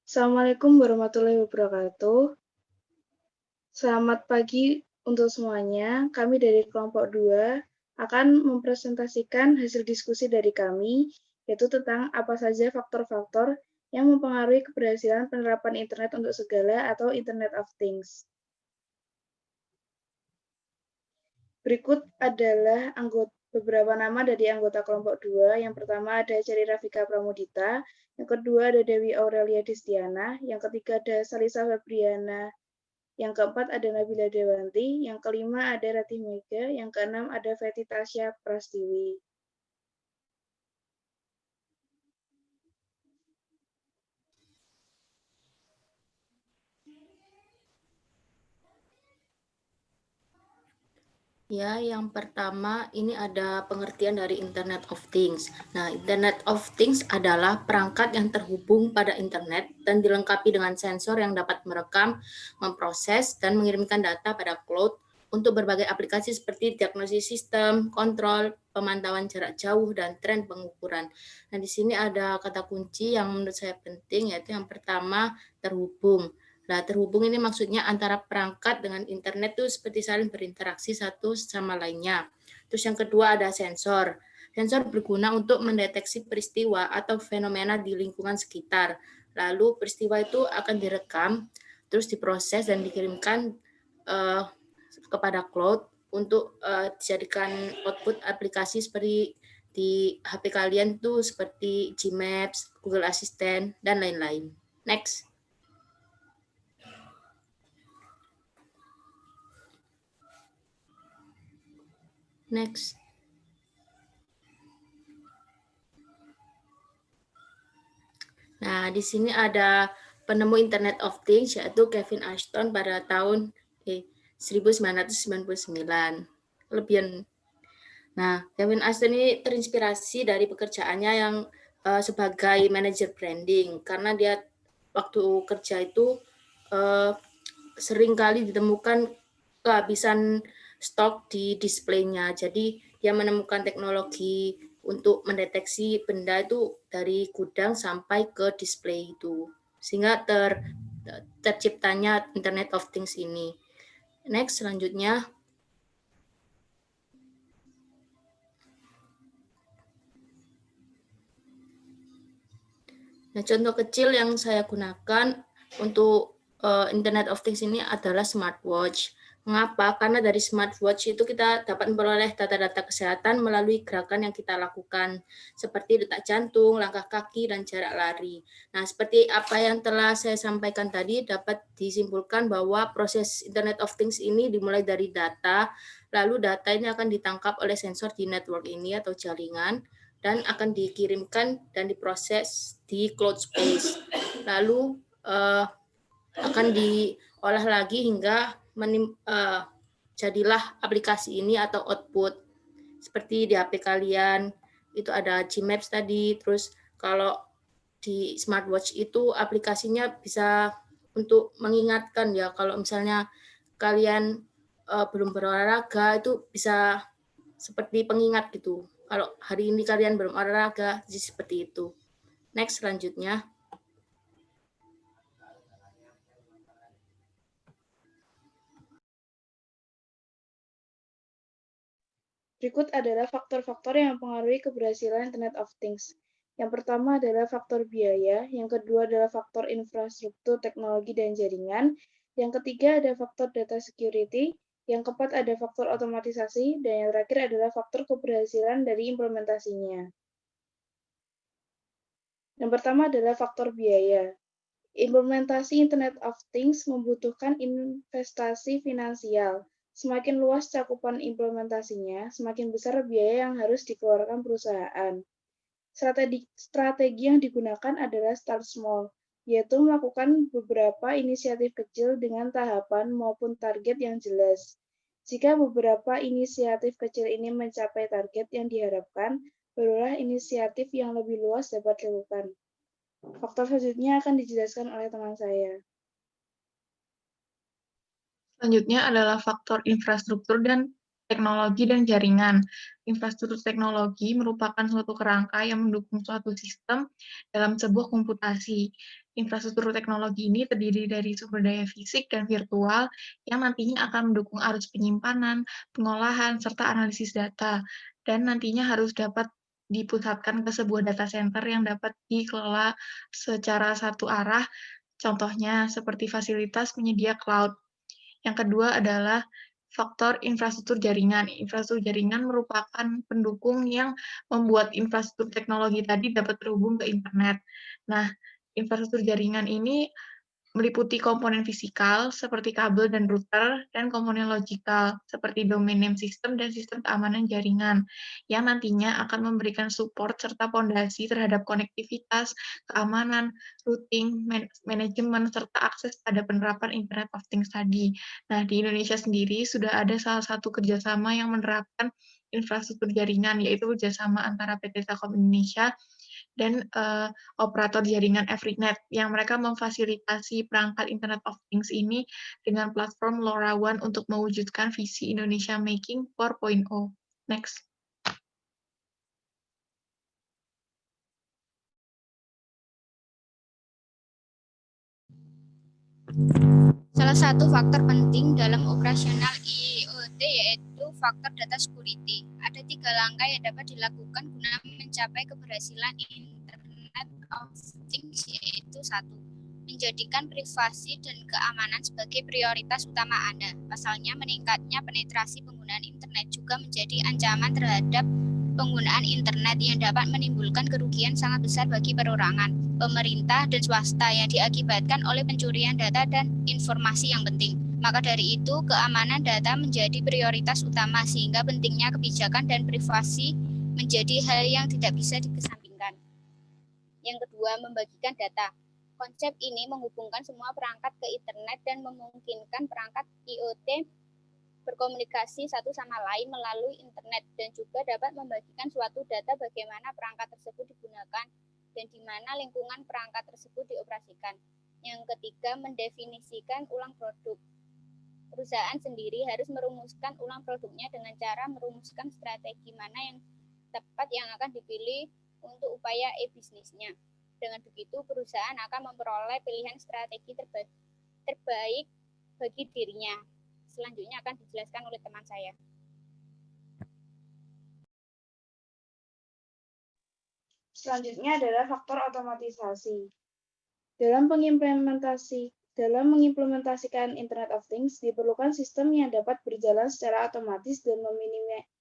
Assalamualaikum warahmatullahi wabarakatuh. Selamat pagi untuk semuanya. Kami dari kelompok 2 akan mempresentasikan hasil diskusi dari kami, yaitu tentang apa saja faktor-faktor yang mempengaruhi keberhasilan penerapan internet untuk segala atau Internet of Things. Berikut adalah beberapa nama dari anggota kelompok 2. Yang pertama ada Cherry Rafika Pramudita, yang kedua ada Dewi Aurelia Distiana, yang ketiga ada Salisa Febriana, yang keempat ada Nabila Dewanti, yang kelima ada Ratih Mega, yang keenam ada Feti Tasya Prastiwi. Ya, yang pertama ini ada pengertian dari Internet of Things. Nah, Internet of Things adalah perangkat yang terhubung pada internet dan dilengkapi dengan sensor yang dapat merekam, memproses, dan mengirimkan data pada cloud untuk berbagai aplikasi seperti diagnosis sistem, kontrol, pemantauan jarak jauh, dan tren pengukuran. Nah, di sini ada kata kunci yang menurut saya penting, yaitu yang pertama, terhubung. Nah, terhubung ini maksudnya antara perangkat dengan internet itu seperti saling berinteraksi satu sama lainnya. Terus yang kedua ada sensor. Sensor berguna untuk mendeteksi peristiwa atau fenomena di lingkungan sekitar. Lalu peristiwa itu akan direkam, terus diproses dan dikirimkan kepada cloud untuk dijadikan output aplikasi seperti di HP kalian tuh seperti Gmaps, Google Assistant, dan lain-lain. Next. Next. Nah, di sini ada penemu Internet of Things yaitu Kevin Ashton pada tahun 1999. Lebihan. Nah, Kevin Ashton ini terinspirasi dari pekerjaannya yang sebagai manajer branding karena dia waktu kerja itu sering kali ditemukan kehabisan stok di displaynya. Jadi dia menemukan teknologi untuk mendeteksi benda itu dari gudang sampai ke display itu. Sehingga terciptanya Internet of Things ini. Next, selanjutnya. Nah, contoh kecil yang saya gunakan untuk Internet of Things ini adalah smartwatch. Mengapa? Karena dari smartwatch itu kita dapat memperoleh data-data kesehatan melalui gerakan yang kita lakukan, seperti detak jantung, langkah kaki, dan jarak lari. Nah, seperti apa yang telah saya sampaikan tadi, dapat disimpulkan bahwa proses Internet of Things ini dimulai dari data, lalu data ini akan ditangkap oleh sensor di network ini atau jaringan, dan akan dikirimkan dan diproses di cloud space. Lalu akan diolah lagi hingga jadilah aplikasi ini atau output. Seperti di HP kalian, itu ada Gmaps tadi, terus kalau di smartwatch itu aplikasinya bisa untuk mengingatkan ya, kalau misalnya kalian belum berolahraga, itu bisa seperti pengingat gitu. Kalau hari ini kalian belum olahraga, jadi seperti itu. Next, selanjutnya. Berikut adalah faktor-faktor yang mempengaruhi keberhasilan Internet of Things. Yang pertama adalah faktor biaya, yang kedua adalah faktor infrastruktur, teknologi, dan jaringan, yang ketiga ada faktor data security, yang keempat ada faktor otomatisasi, dan yang terakhir adalah faktor keberhasilan dari implementasinya. Yang pertama adalah faktor biaya. Implementasi Internet of Things membutuhkan investasi finansial. Semakin luas cakupan implementasinya, semakin besar biaya yang harus dikeluarkan perusahaan. Strategi yang digunakan adalah start small, yaitu melakukan beberapa inisiatif kecil dengan tahapan maupun target yang jelas. Jika beberapa inisiatif kecil ini mencapai target yang diharapkan, barulah inisiatif yang lebih luas dapat dilakukan. Faktor selanjutnya akan dijelaskan oleh teman saya. Selanjutnya adalah faktor infrastruktur dan teknologi dan jaringan. Infrastruktur teknologi merupakan suatu kerangka yang mendukung suatu sistem dalam sebuah komputasi. Infrastruktur teknologi ini terdiri dari sumber daya fisik dan virtual yang nantinya akan mendukung arus penyimpanan, pengolahan, serta analisis data, dan nantinya harus dapat dipusatkan ke sebuah data center yang dapat dikelola secara satu arah, contohnya seperti fasilitas penyedia cloud. Yang kedua adalah faktor infrastruktur jaringan. Infrastruktur jaringan merupakan pendukung yang membuat infrastruktur teknologi tadi dapat terhubung ke internet. Nah, infrastruktur jaringan ini meliputi komponen fisikal seperti kabel dan router, dan komponen logikal seperti domain name system dan sistem keamanan jaringan, yang nantinya akan memberikan support serta fondasi terhadap konektivitas, keamanan, routing, manajemen, serta akses pada penerapan Internet of Things tadi. Nah, di Indonesia sendiri sudah ada salah satu kerjasama yang menerapkan infrastruktur jaringan, yaitu kerjasama antara PT Telkom Indonesia dan operator jaringan Everynet, yang mereka memfasilitasi perangkat Internet of Things ini dengan platform LoRaWAN untuk mewujudkan visi Indonesia Making 4.0. Next. Salah satu faktor penting dalam operasional IoT yaitu faktor data security. Ada 3 langkah yang dapat dilakukan guna mencapai keberhasilan Internet of Things, yaitu 1. Menjadikan privasi dan keamanan sebagai prioritas utama Anda. Pasalnya, meningkatnya penetrasi penggunaan internet juga menjadi ancaman terhadap penggunaan internet yang dapat menimbulkan kerugian sangat besar bagi perorangan, pemerintah, dan swasta yang diakibatkan oleh pencurian data dan informasi yang penting. Maka dari itu, keamanan data menjadi prioritas utama sehingga pentingnya kebijakan dan privasi menjadi hal yang tidak bisa dikesampingkan. Yang kedua, membagikan data. Konsep ini menghubungkan semua perangkat ke internet dan memungkinkan perangkat IoT berkomunikasi satu sama lain melalui internet, dan juga dapat membagikan suatu data bagaimana perangkat tersebut digunakan dan di mana lingkungan perangkat tersebut dioperasikan. Yang ketiga, mendefinisikan ulang produk. Perusahaan sendiri harus merumuskan ulang produknya dengan cara merumuskan strategi mana yang tepat yang akan dipilih untuk upaya e-bisnisnya. Dengan begitu, perusahaan akan memperoleh pilihan strategi terbaik bagi dirinya. Selanjutnya akan dijelaskan oleh teman saya. Selanjutnya adalah faktor otomatisasi. Dalam mengimplementasikan Internet of Things, diperlukan sistem yang dapat berjalan secara otomatis dan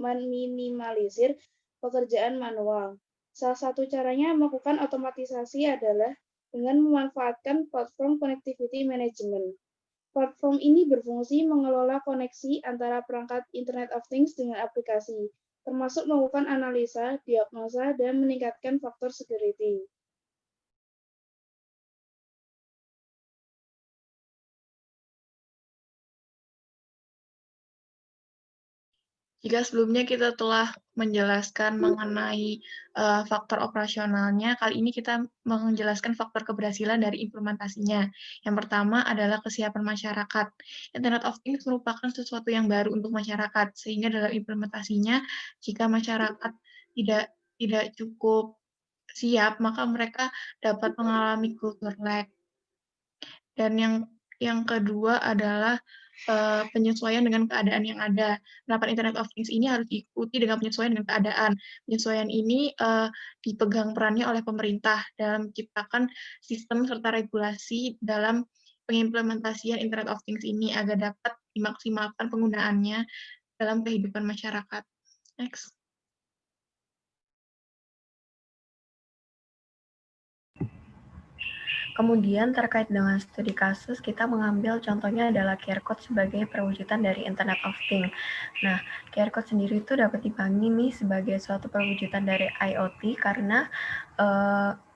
meminimalisir pekerjaan manual. Salah satu caranya melakukan otomatisasi adalah dengan memanfaatkan platform Connectivity Management. Platform ini berfungsi mengelola koneksi antara perangkat Internet of Things dengan aplikasi, termasuk melakukan analisa, diagnosa, dan meningkatkan faktor security. Jika sebelumnya kita telah menjelaskan mengenai faktor operasionalnya, kali ini kita menjelaskan faktor keberhasilan dari implementasinya. Yang pertama adalah kesiapan masyarakat. Internet of Things merupakan sesuatu yang baru untuk masyarakat, sehingga dalam implementasinya, jika masyarakat tidak cukup siap, maka mereka dapat mengalami culture lag. Dan yang kedua adalah penyesuaian dengan keadaan yang ada. Penerapan Internet of Things ini harus diikuti dengan penyesuaian dengan keadaan. Penyesuaian ini dipegang perannya oleh pemerintah dalam menciptakan sistem serta regulasi dalam pengimplementasian Internet of Things ini agar dapat dimaksimalkan penggunaannya dalam kehidupan masyarakat. Next. Kemudian terkait dengan studi kasus, kita mengambil contohnya adalah QR Code sebagai perwujudan dari Internet of Things. Nah, QR Code sendiri itu dapat dipahami nih sebagai suatu perwujudan dari IoT karena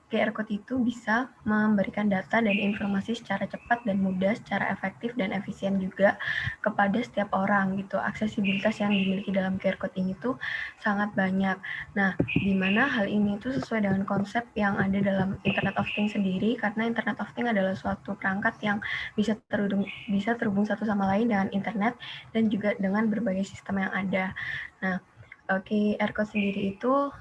QR Code itu bisa memberikan data dan informasi secara cepat dan mudah, secara efektif dan efisien juga kepada setiap orang gitu. Aksesibilitas yang dimiliki dalam QR Code ini tuh sangat banyak. Nah, di mana hal ini itu sesuai dengan konsep yang ada dalam Internet of Things sendiri, karena Internet of Things adalah suatu perangkat yang bisa terhubung satu sama lain dengan internet dan juga dengan berbagai sistem yang ada. Nah, QR Code sendiri itu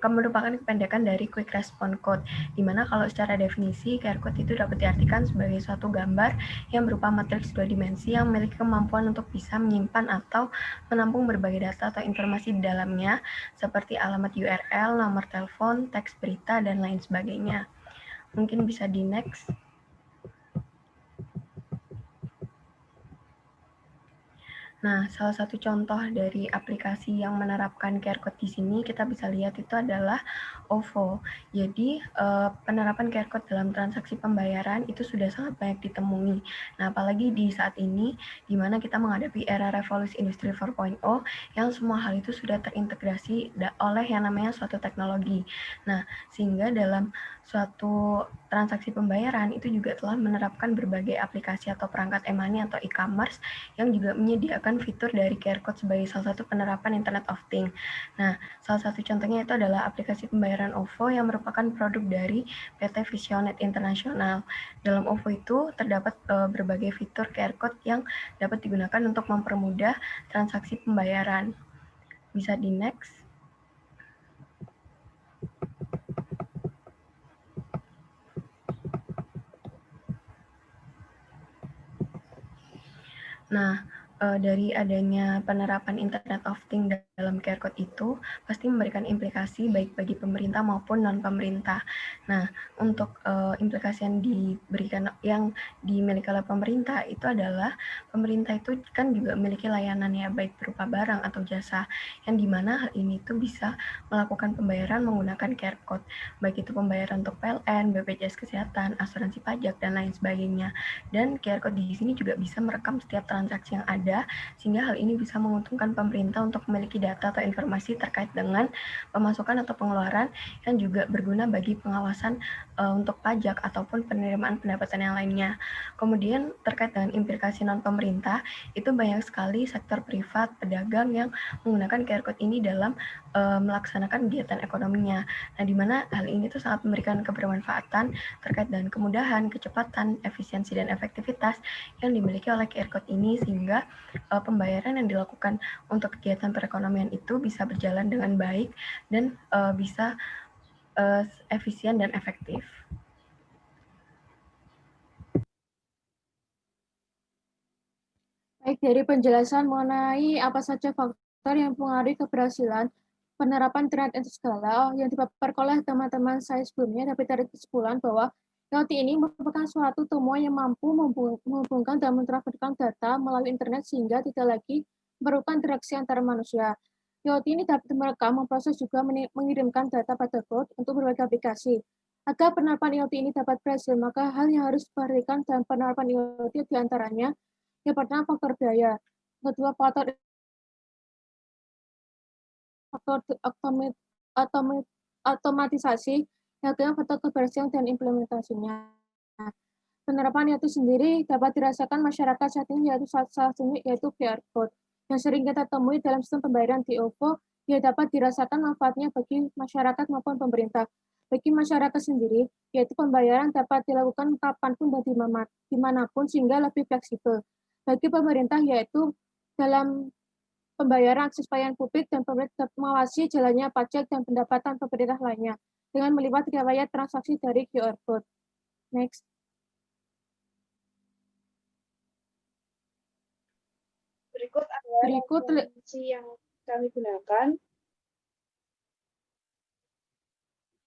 merupakan kependekan dari Quick Response Code, di mana kalau secara definisi QR code itu dapat diartikan sebagai suatu gambar yang berupa matriks 2 dimensi yang memiliki kemampuan untuk bisa menyimpan atau menampung berbagai data atau informasi di dalamnya, seperti alamat URL, nomor telepon, teks berita, dan lain sebagainya. Mungkin bisa di next. Nah, salah satu contoh dari aplikasi yang menerapkan QR code di sini kita bisa lihat itu adalah OVO. Jadi, penerapan QR code dalam transaksi pembayaran itu sudah sangat banyak ditemui. Nah, apalagi di saat ini, di mana kita menghadapi era revolusi industri 4.0 yang semua hal itu sudah terintegrasi oleh yang namanya suatu teknologi. Nah, sehingga dalam suatu transaksi pembayaran itu juga telah menerapkan berbagai aplikasi atau perangkat e-money atau e-commerce yang juga menyediakan fitur dari QR code sebagai salah satu penerapan Internet of Things. Nah, salah satu contohnya itu adalah aplikasi pembayaran OVO yang merupakan produk dari PT Visionet Internasional. Dalam OVO itu terdapat berbagai fitur QR code yang dapat digunakan untuk mempermudah transaksi pembayaran. Bisa di next. Nah, dari adanya penerapan Internet of Things dalam QR code itu pasti memberikan implikasi baik bagi pemerintah maupun non-pemerintah. Nah, untuk implikasi yang dimiliki oleh pemerintah itu adalah pemerintah itu kan juga memiliki layanan ya, baik berupa barang atau jasa, yang dimana hal ini itu bisa melakukan pembayaran menggunakan QR code, baik itu pembayaran untuk PLN, BPJS Kesehatan, asuransi pajak, dan lain sebagainya. Dan QR code di sini juga bisa merekam setiap transaksi yang ada, sehingga hal ini bisa menguntungkan pemerintah untuk memiliki data atau informasi terkait dengan pemasukan atau pengeluaran yang juga berguna bagi pengawasan untuk pajak ataupun penerimaan pendapatan yang lainnya. Kemudian terkait dengan implikasi non-pemerintah, itu banyak sekali sektor privat, pedagang yang menggunakan QR code ini dalam melaksanakan kegiatan ekonominya. Nah, di mana hal ini tuh sangat memberikan kebermanfaatan terkait dengan kemudahan, kecepatan, efisiensi, dan efektivitas yang dimiliki oleh QR code ini, sehingga pembayaran yang dilakukan untuk kegiatan perekonomian itu bisa berjalan dengan baik dan bisa efisien dan efektif. Baik, dari penjelasan mengenai apa saja faktor yang mempengaruhi keberhasilan penerapan Internet untuk skala yang dipaparkan oleh teman-teman saya sebelumnya, dapat tarik kesimpulan bahwa IoT ini merupakan suatu temuan yang mampu menghubungkan dan mentransferkan data melalui internet sehingga tidak lagi memerlukan interaksi antara manusia. IoT ini dapat merekam, memproses, juga mengirimkan data pada cloud untuk berbagai aplikasi. Agar penerapan IoT ini dapat berhasil, maka hal yang harus diperhatikan dalam penerapan IoT diantaranya yang pertama faktor biaya, kedua faktor otomatisasi, yang ketiga faktor keberhasilan dan implementasinya. Penerapan itu sendiri dapat dirasakan masyarakat saat ini, yaitu salah satunya yaitu QR code yang sering kita temui dalam sistem pembayaran di OVO, yang dapat dirasakan manfaatnya bagi masyarakat maupun pemerintah. Bagi masyarakat sendiri, yaitu pembayaran dapat dilakukan kapanpun dan dimanapun sehingga lebih fleksibel. Bagi pemerintah, yaitu dalam pembayaran akses pelayanan publik dan pemerintah mengawasi jalannya pajak dan pendapatan pemerintah lainnya dengan melihat riwayat transaksi dari QR code. Next. Berikut adalah referensi yang kami gunakan.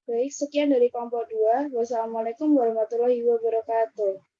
Baik, sekian dari kelompok 2. Wassalamualaikum warahmatullahi wabarakatuh.